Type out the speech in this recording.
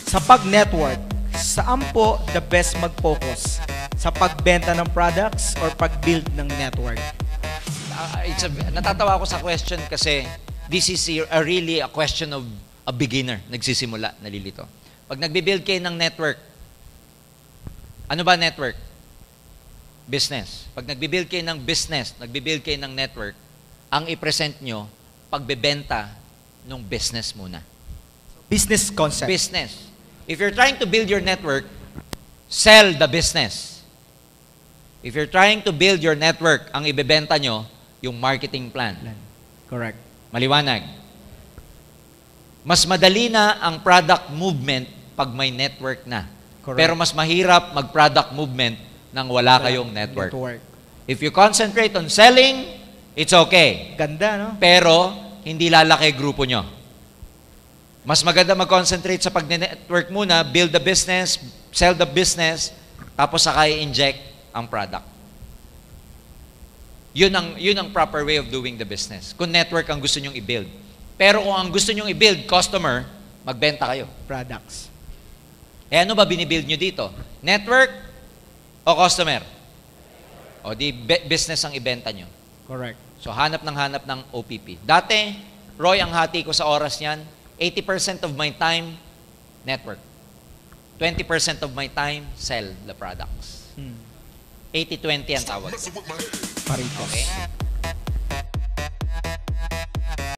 Sa pag-network, saan po the best mag-focus? Sa pagbenta ng products or pag-build ng network? Natatawa ako sa question kasi this is really a question of a beginner. Nagsisimula, nalilito. Pag nagbibuild kayo ng network, ano ba network? Business. Pag nagbibuild kayo ng business, nagbibuild kayo ng network, ang i-present nyo, pagbebenta ng business muna. Business concept. Business. If you're trying to build your network, sell the business. If you're trying to build your network, ang ibebenta nyo, yung marketing plan. Correct. Maliwanag. Mas madali na ang product movement pag may network na. Correct. Pero mas mahirap mag-product movement nang wala kayong network. If you concentrate on selling, it's okay. Ganda, no? Pero, hindi lalaki grupo nyo. Mas maganda mag-concentrate sa pag-network muna, build the business, sell the business, tapos saka i-inject ang product. Yun ang proper way of doing the business. Kung network ang gusto nyong i-build. Pero kung ang gusto nyong i-build, customer, magbenta kayo. Products. Eh ano ba binibuild nyo dito? Network o customer? O di business ang ibenta nyo. Correct. So hanap ng OPP. Dati, Roy, ang hati ko sa oras niyan, 80% of my time, network. 20% of my time, sell the products. 80-20 ang tawag. Paritos. Okay?